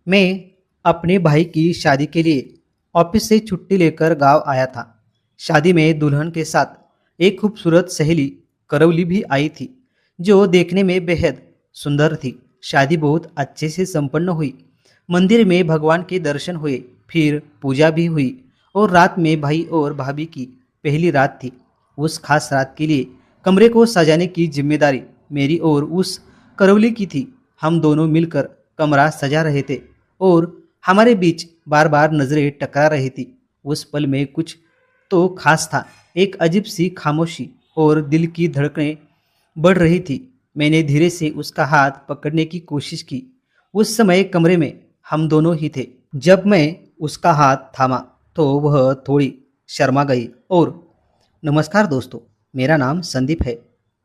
मैं अपने भाई की शादी के लिए ऑफिस से छुट्टी लेकर गांव आया था। शादी में दुल्हन के साथ एक खूबसूरत सहेली करौली भी आई थी, जो देखने में बेहद सुंदर थी। शादी बहुत अच्छे से संपन्न हुई। मंदिर में भगवान के दर्शन हुए, फिर पूजा भी हुई और रात में भाई और भाभी की पहली रात थी। उस खास रात के लिए कमरे को सजाने की जिम्मेदारी मेरी और उस करौली की थी। हम दोनों मिलकर कमरा सजा रहे थे और हमारे बीच बार बार नजरें टकरा रही थी। उस पल में कुछ तो खास था, एक अजीब सी खामोशी और दिल की धड़कनें बढ़ रही थी। मैंने धीरे से उसका हाथ पकड़ने की कोशिश की। उस समय कमरे में हम दोनों ही थे। जब मैं उसका हाथ थामा तो वह थोड़ी शर्मा गई और नमस्कार दोस्तों, मेरा नाम संदीप है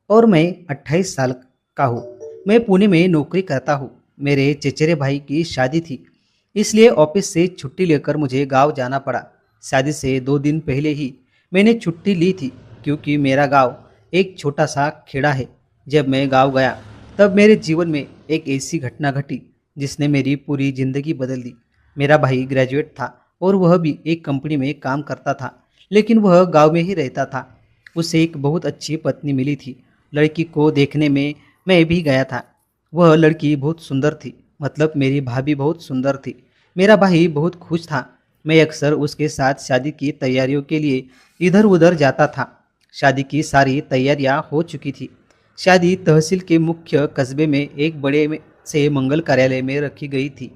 और मैं 28 साल का हूँ। मैं पुणे में नौकरी करता हूँ। मेरे चचेरे भाई की शादी थी, इसलिए ऑफिस से छुट्टी लेकर मुझे गांव जाना पड़ा। शादी से 2 दिन पहले ही मैंने छुट्टी ली थी, क्योंकि मेरा गांव एक छोटा सा खेड़ा है। जब मैं गांव गया तब मेरे जीवन में एक ऐसी घटना घटी जिसने मेरी पूरी जिंदगी बदल दी। मेरा भाई ग्रेजुएट था और वह भी एक कंपनी में काम करता था, लेकिन वह गांव में ही रहता था। उसे एक बहुत अच्छी पत्नी मिली थी। लड़की को देखने में मैं भी गया था। वह लड़की बहुत सुंदर थी, मतलब मेरी भाभी बहुत सुंदर थी। मेरा भाई बहुत खुश था। मैं अक्सर उसके साथ शादी की तैयारियों के लिए इधर उधर जाता था। शादी की सारी तैयारियां हो चुकी थी। शादी तहसील के मुख्य कस्बे में एक से मंगल कार्यालय में रखी गई थी।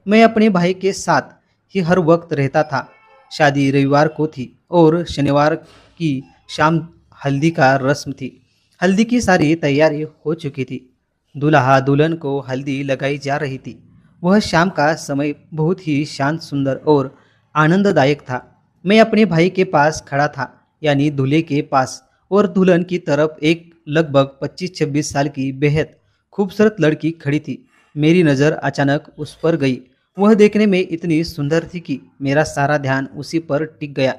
मैं अपने भाई के साथ ही हर वक्त रहता था। शादी रविवार को थी और शनिवार की शाम हल्दी का रस्म थी। हल्दी की सारी तैयारी हो चुकी थी। दूल्हा दुल्हन को हल्दी लगाई जा रही थी। वह शाम का समय बहुत ही शांत, सुंदर और आनंददायक था। मैं अपने भाई के पास खड़ा था, यानी दूल्हे के पास, और दुल्हन की तरफ एक लगभग 25-26 साल की बेहद खूबसूरत लड़की खड़ी थी। मेरी नज़र अचानक उस पर गई। वह देखने में इतनी सुंदर थी कि मेरा सारा ध्यान उसी पर टिक गया।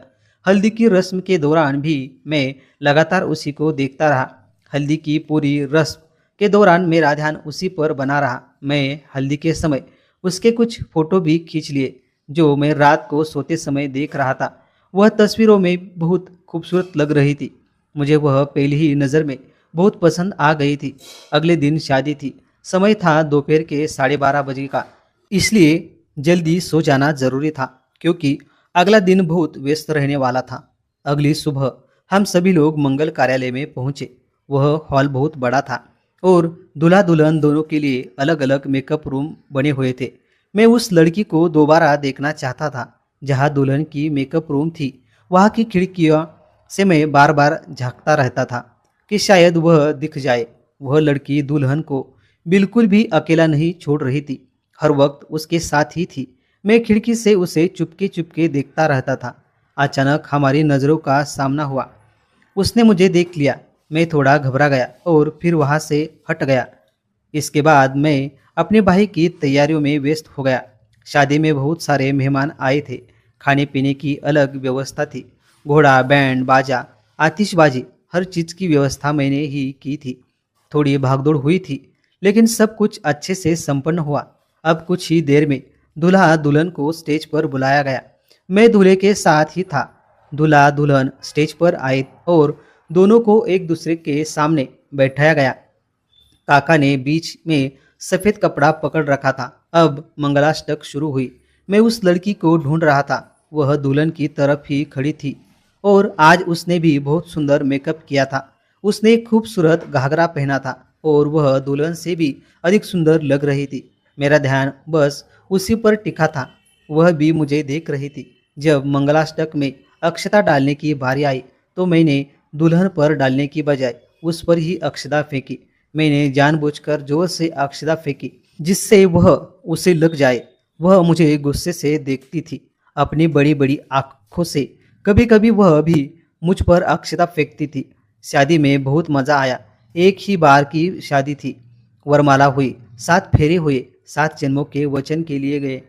हल्दी की रस्म के दौरान भी मैं लगातार उसी को देखता रहा। हल्दी की पूरी रस्म के दौरान मेरा ध्यान उसी पर बना रहा। मैं हल्दी के समय उसके कुछ फोटो भी खींच लिए, जो मैं रात को सोते समय देख रहा था। वह तस्वीरों में बहुत खूबसूरत लग रही थी। मुझे वह पहली ही नज़र में बहुत पसंद आ गई थी। अगले दिन शादी थी। समय था दोपहर के 12:30 बजे का, इसलिए जल्दी सो जाना जरूरी था, क्योंकि अगला दिन बहुत व्यस्त रहने वाला था। अगली सुबह हम सभी लोग मंगल कार्यालय में पहुंचे। वह हॉल बहुत बड़ा था और दूल्हा दुल्हन दोनों के लिए अलग अलग मेकअप रूम बने हुए थे। मैं उस लड़की को दोबारा देखना चाहता था जहां दुल्हन की मेकअप रूम थी। वहां की खिड़कियों से मैं बार बार झांकता रहता था कि शायद वह दिख जाए। वह लड़की दुल्हन को बिल्कुल भी अकेला नहीं छोड़ रही थी, हर वक्त उसके साथ ही थी। मैं खिड़की से उसे चुपके चुपके देखता रहता था। अचानक हमारी नज़रों का सामना हुआ। उसने मुझे देख लिया। मैं थोड़ा घबरा गया और फिर वहां से हट गया। इसके बाद मैं अपने भाई की तैयारियों में व्यस्त हो गया। शादी में बहुत सारे मेहमान आए थे। खाने पीने की अलग व्यवस्था थी। घोड़ा, बैंड बाजा, आतिशबाजी, हर चीज़ की व्यवस्था मैंने ही की थी। थोड़ी भागदौड़ हुई थी, लेकिन सब कुछ अच्छे से संपन्न हुआ। अब कुछ ही देर में दूल्हा दुल्हन को स्टेज पर बुलाया गया। मैं दूल्हे के साथ ही था। दूल्हा दुल्हन स्टेज पर आए और दोनों को एक दूसरे के सामने बैठाया गया। काका ने बीच में सफेद कपड़ा पकड़ रखा था। अब मंगलाष्टक शुरू हुई। मैं उस लड़की को ढूंढ रहा था। वह दुल्हन की तरफ ही खड़ी थी और आज उसने भी बहुत सुंदर मेकअप किया था। उसने एक खूबसूरत घाघरा पहना था और वह दुल्हन से भी अधिक सुंदर लग रही थी। मेरा ध्यान बस उसी पर टिका था। वह भी मुझे देख रही थी। जब मंगलाष्टक में अक्षता डालने की बारी आई तो मैंने दुल्हन पर डालने की बजाय उस पर ही अक्षता फेंकी। मैंने जानबूझकर जोर से अक्षता फेंकी, जिससे वह उसे लग जाए। वह मुझे गुस्से से देखती थी, अपनी बड़ी बड़ी आंखों से। कभी कभी वह भी मुझ पर अक्षता फेंकती थी। शादी में बहुत मज़ा आया। एक ही बार की शादी थी। वरमाला हुई, 7 फेरे हुए, 7 जन्मों के वचन के लिए गए।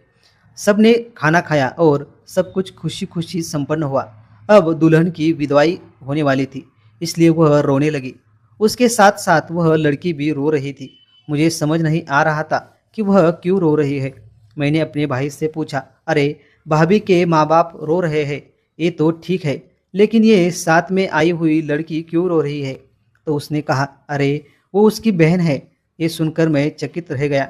सबने खाना खाया और सब कुछ खुशी खुशी संपन्न हुआ। अब दुल्हन की विदाई होने वाली थी, इसलिए वह रोने लगी। उसके साथ साथ वह लड़की भी रो रही थी। मुझे समझ नहीं आ रहा था कि वह क्यों रो रही है। मैंने अपने भाई से पूछा, अरे भाभी के माँ बाप रो रहे हैं, ये तो ठीक है, लेकिन ये साथ में आई हुई लड़की क्यों रो रही है? तो उसने कहा, अरे वो उसकी बहन है। ये सुनकर मैं चकित रह गया।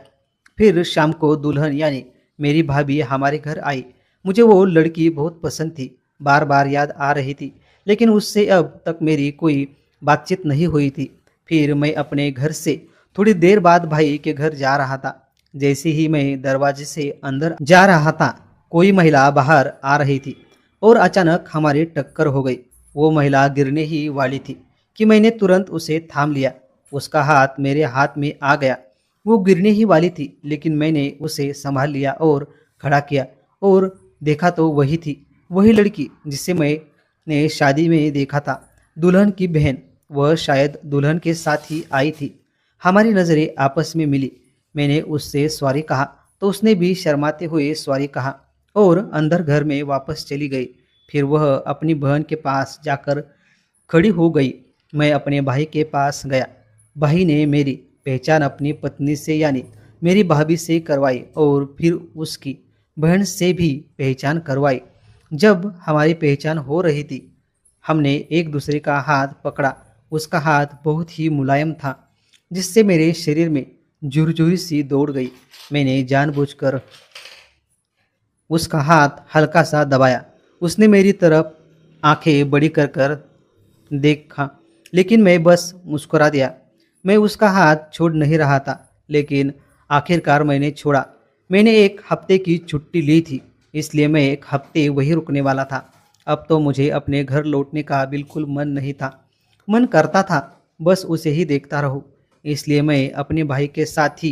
फिर शाम को दुल्हन यानी मेरी भाभी हमारे घर आई। मुझे वो लड़की बहुत पसंद थी, बार बार याद आ रही थी, लेकिन उससे अब तक मेरी कोई बातचीत नहीं हुई थी। फिर मैं अपने घर से थोड़ी देर बाद भाई के घर जा रहा था। जैसे ही मैं दरवाजे से अंदर जा रहा था, कोई महिला बाहर आ रही थी और अचानक हमारी टक्कर हो गई। वो महिला गिरने ही वाली थी कि मैंने तुरंत उसे थाम लिया। उसका हाथ मेरे हाथ में आ गया। वो गिरने ही वाली थी, लेकिन मैंने उसे संभाल लिया और खड़ा किया और देखा तो वही थी, वही लड़की जिसे मैंने शादी में देखा था, दुल्हन की बहन। वह शायद दुल्हन के साथ ही आई थी। हमारी नज़रें आपस में मिली। मैंने उससे सॉरी कहा तो उसने भी शर्माते हुए सॉरी कहा और अंदर घर में वापस चली गई। फिर वह अपनी बहन के पास जाकर खड़ी हो गई। मैं अपने भाई के पास गया। भाई ने मेरी पहचान अपनी पत्नी से यानी मेरी भाभी से करवाई और फिर उसकी बहन से भी पहचान करवाई। जब हमारी पहचान हो रही थी, हमने एक दूसरे का हाथ पकड़ा। उसका हाथ बहुत ही मुलायम था, जिससे मेरे शरीर में झुरझुरी सी दौड़ गई। मैंने जानबूझकर उसका हाथ हल्का सा दबाया। उसने मेरी तरफ आंखें बड़ी कर कर देखा, लेकिन मैं बस मुस्कुरा दिया। मैं उसका हाथ छोड़ नहीं रहा था, लेकिन आखिरकार मैंने छोड़ा। मैंने एक हफ्ते की छुट्टी ली थी, इसलिए मैं एक हफ्ते वहीं रुकने वाला था। अब तो मुझे अपने घर लौटने का बिल्कुल मन नहीं था। मन करता था बस उसे ही देखता रहूं। इसलिए मैं अपने भाई के साथ ही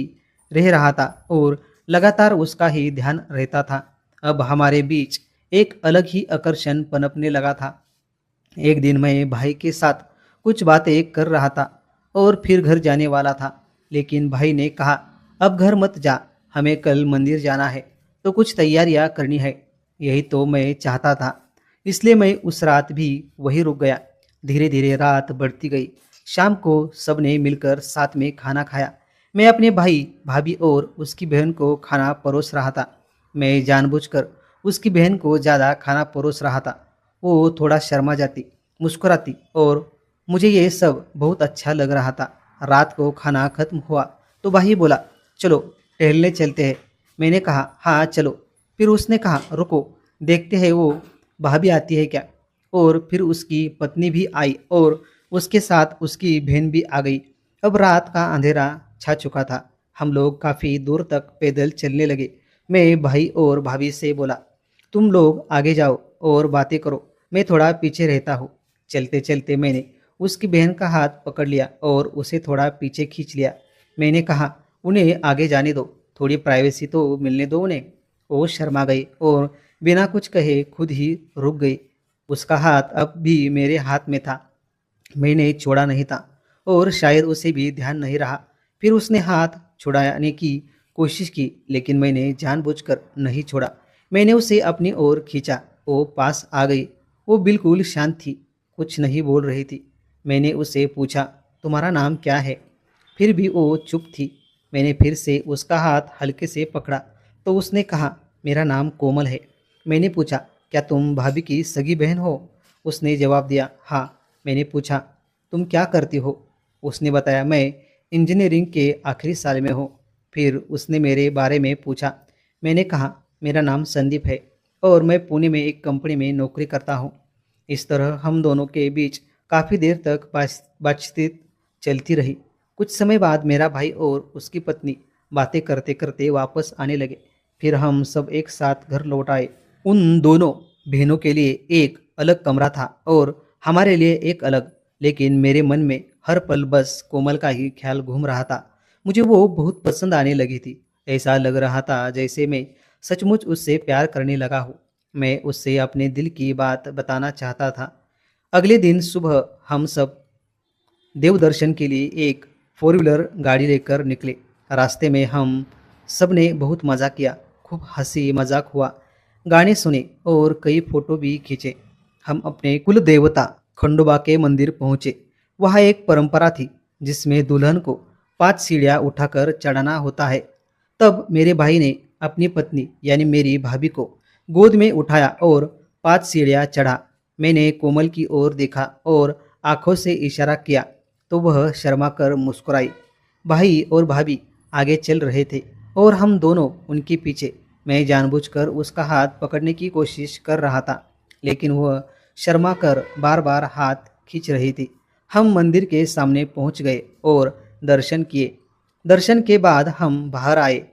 रह रहा था और लगातार उसका ही ध्यान रहता था। अब हमारे बीच एक अलग ही आकर्षण पनपने लगा था। एक दिन मैं भाई के साथ कुछ बातें कर रहा था और फिर घर जाने वाला था, लेकिन भाई ने कहा, अब घर मत जा, हमें कल मंदिर जाना है, तो कुछ तैयारियां करनी है। यही तो मैं चाहता था, इसलिए मैं उस रात भी वहीं रुक गया। धीरे धीरे रात बढ़ती गई। शाम को सबने मिलकर साथ में खाना खाया। मैं अपने भाई भाभी और उसकी बहन को खाना परोस रहा था। मैं जानबूझकर उसकी बहन को ज़्यादा खाना परोस रहा था। वो थोड़ा शर्मा जाती, मुस्कुराती और मुझे ये सब बहुत अच्छा लग रहा था। रात को खाना खत्म हुआ तो भाई बोला, चलो टहलने चलते हैं। मैंने कहा, हाँ चलो। फिर उसने कहा, रुको, देखते हैं वो भाभी आती है क्या। और फिर उसकी पत्नी भी आई और उसके साथ उसकी बहन भी आ गई। अब रात का अंधेरा छा चुका था। हम लोग काफ़ी दूर तक पैदल चलने लगे। मैं भाई और भाभी से बोला, तुम लोग आगे जाओ और बातें करो, मैं थोड़ा पीछे रहता हूँ। चलते चलते मैंने उसकी बहन का हाथ पकड़ लिया और उसे थोड़ा पीछे खींच लिया। मैंने कहा, उन्हें आगे जाने दो, थोड़ी प्राइवेसी तो मिलने दो उन्हें। वो शर्मा गई और बिना कुछ कहे खुद ही रुक गई। उसका हाथ अब भी मेरे हाथ में था। मैंने छोड़ा नहीं था और शायद उसे भी ध्यान नहीं रहा। फिर उसने हाथ छुड़ाने की कोशिश की, लेकिन मैंने जानबूझकर नहीं छोड़ा। मैंने उसे अपनी ओर खींचा। वो पास आ गई। वो बिल्कुल शांत थी, कुछ नहीं बोल रही थी। मैंने उसे पूछा, तुम्हारा नाम क्या है? फिर भी वो चुप थी। मैंने फिर से उसका हाथ हल्के से पकड़ा तो उसने कहा, मेरा नाम कोमल है। मैंने पूछा, क्या तुम भाभी की सगी बहन हो? उसने जवाब दिया, हाँ। मैंने पूछा, तुम क्या करती हो? उसने बताया, मैं इंजीनियरिंग के आखिरी साल में हूँ। फिर उसने मेरे बारे में पूछा। मैंने कहा, मेरा नाम संदीप है और मैं पुणे में एक कंपनी में नौकरी करता हूँ। इस तरह हम दोनों के बीच काफ़ी देर तक बातचीत चलती रही। कुछ समय बाद मेरा भाई और उसकी पत्नी बातें करते करते वापस आने लगे। फिर हम सब एक साथ घर लौट आए। उन दोनों बहनों के लिए एक अलग कमरा था और हमारे लिए एक अलग, लेकिन मेरे मन में हर पल बस कोमल का ही ख्याल घूम रहा था। मुझे वो बहुत पसंद आने लगी थी। ऐसा लग रहा था जैसे मैं सचमुच उससे प्यार करने लगा हूँ। मैं उससे अपने दिल की बात बताना चाहता था। अगले दिन सुबह हम सब देवदर्शन के लिए एक फोर व्हीलर गाड़ी लेकर निकले। रास्ते में हम सब ने बहुत मज़ा किया, खूब हंसी मजाक हुआ, गाने सुने और कई फोटो भी खींचे। हम अपने कुल देवता खंडोबा के मंदिर पहुँचे। वहाँ एक परंपरा थी जिसमें दुल्हन को 5 सीढ़ियाँ उठाकर चढ़ाना होता है। तब मेरे भाई ने अपनी पत्नी यानी मेरी भाभी को गोद में उठाया और 5 सीढ़ियाँ चढ़ा। मैंने कोमल की ओर देखा और आंखों से इशारा किया तो वह शर्मा कर मुस्कुराई। भाई और भाभी आगे चल रहे थे और हम दोनों उनके पीछे। मैं जानबूझकर उसका हाथ पकड़ने की कोशिश कर रहा था, लेकिन वह शर्मा कर बार बार हाथ खींच रही थी। हम मंदिर के सामने पहुंच गए और दर्शन किए। दर्शन के बाद हम बाहर आए